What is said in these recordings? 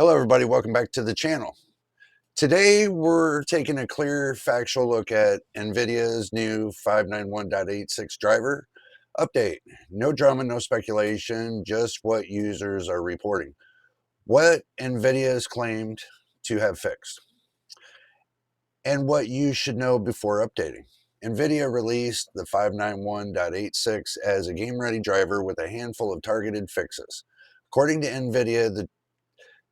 Hello everybody, welcome back to the channel. Today we're taking a clear factual look at Nvidia's new 591.86 driver update. No drama, no speculation, just what users are reporting. What Nvidia has claimed to have fixed. And what you should know before updating. Nvidia released the 591.86 as a game-ready driver with a handful of targeted fixes. According to Nvidia,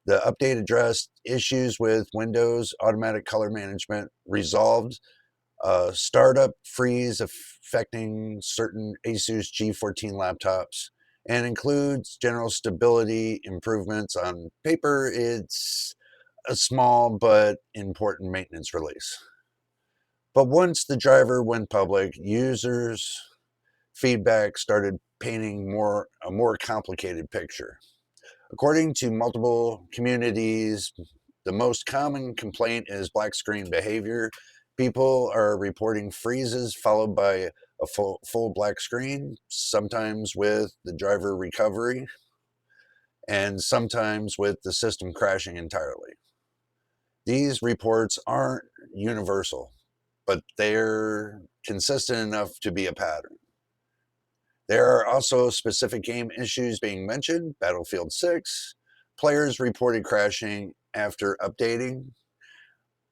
the update addressed issues with Windows automatic color management, resolved startup freeze affecting certain Asus G14 laptops, and includes general stability improvements. On paper, it's a small but important maintenance release. But once the driver went public, users' feedback started painting a more complicated picture. According to multiple communities, the most common complaint is black screen behavior. People are reporting freezes followed by a full black screen, sometimes with the driver recovery, and sometimes with the system crashing entirely. These reports aren't universal, but they're consistent enough to be a pattern. There are also specific game issues being mentioned. Battlefield 6, players reported crashing after updating,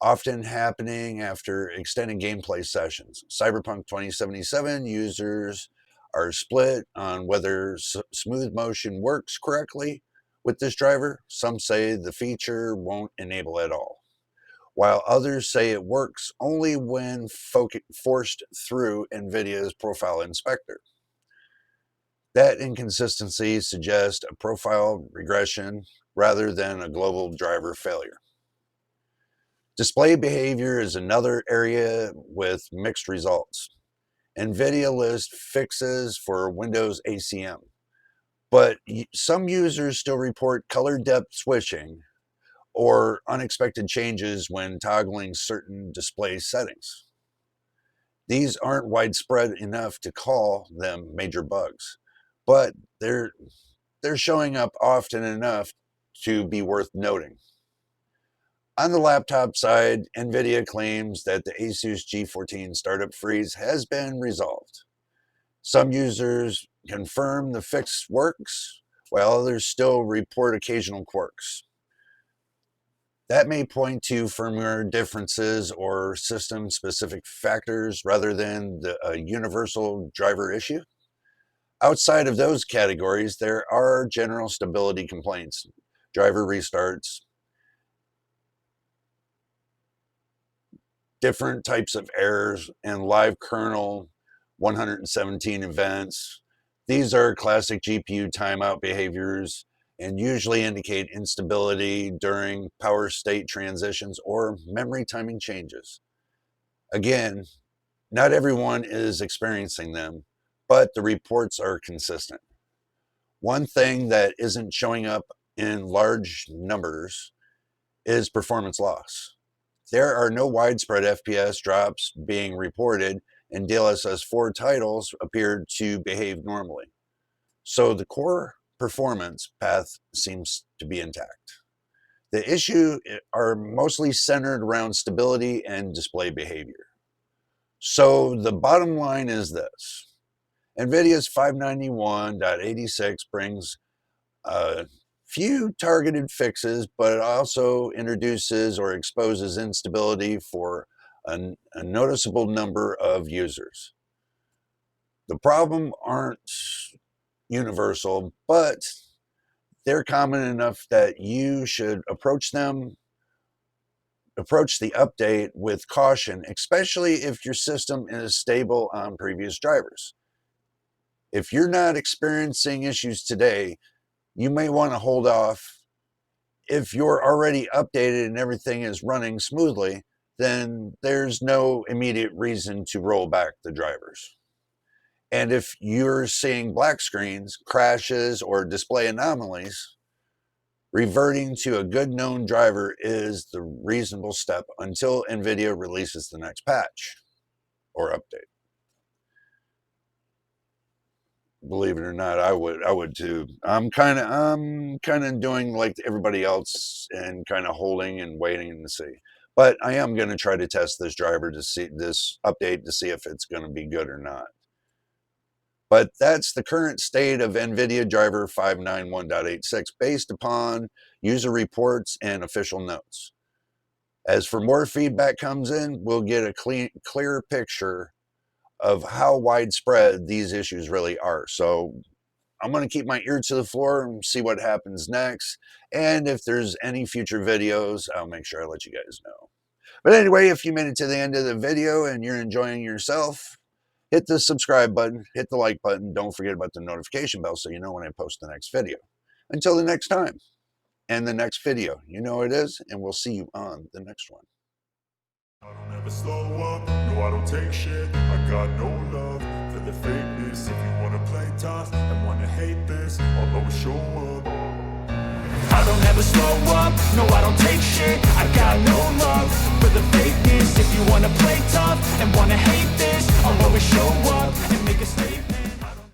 often happening after extended gameplay sessions. Cyberpunk 2077 users are split on whether smooth motion works correctly with this driver. Some say the feature won't enable at all, while others say it works only when forced through NVIDIA's profile inspector. That inconsistency suggests a profile regression rather than a global driver failure. Display behavior is another area with mixed results. NVIDIA lists fixes for Windows ACM, but some users still report color depth switching or unexpected changes when toggling certain display settings. These aren't widespread enough to call them major bugs, but they're showing up often enough to be worth noting. On the laptop side, Nvidia claims that the Asus G14 startup freeze has been resolved. Some users confirm the fix works, while others still report occasional quirks. That may point to firmware differences or system-specific factors rather than a universal driver issue. Outside of those categories, there are general stability complaints, driver restarts, different types of errors, and live kernel 117 events. These are classic GPU timeout behaviors and usually indicate instability during power state transitions or memory timing changes. Again, not everyone is experiencing them, but the reports are consistent. One thing that isn't showing up in large numbers is performance loss. There are no widespread FPS drops being reported, and DLSS 4 titles appear to behave normally. So the core performance path seems to be intact. The issue are mostly centered around stability and display behavior. So the bottom line is this. NVIDIA's 591.86 brings a few targeted fixes, but it also introduces or exposes instability for a noticeable number of users. The problem aren't universal, but they're common enough that you should approach the update with caution, especially if your system is stable on previous drivers. If you're not experiencing issues today, you may want to hold off. If you're already updated and everything is running smoothly, then there's no immediate reason to roll back the drivers. And if you're seeing black screens, crashes, or display anomalies, reverting to a good known driver is the reasonable step until NVIDIA releases the next patch or update. believe it or not, I would too. I'm kind of doing like everybody else and kind of holding and waiting to see. But I am going to try to test this driver to see this update to see if it's going to be good or not. But that's the current state of Nvidia driver 591.86 based upon user reports and official notes. As for more feedback comes in, we'll get a clear picture of how widespread these issues really are. So I'm going to keep my ear to the floor and see what happens next. And if there's any future videos, I'll make sure I let you guys know. But anyway, if you made it to the end of the video and you're enjoying yourself, hit the subscribe button, hit the like button. Don't forget about the notification bell so you know when I post the next video. Until the next time and the next video, you know what it is, and we'll see you on the next one. I don't ever slow up, no I don't take shit. I got no love for the fakeness. If you wanna play tough and wanna hate this, I'll always show up. I don't ever slow up, no I don't take shit. I got no love for the fakeness. If you wanna play tough and wanna hate this, I'll always show up and make a statement.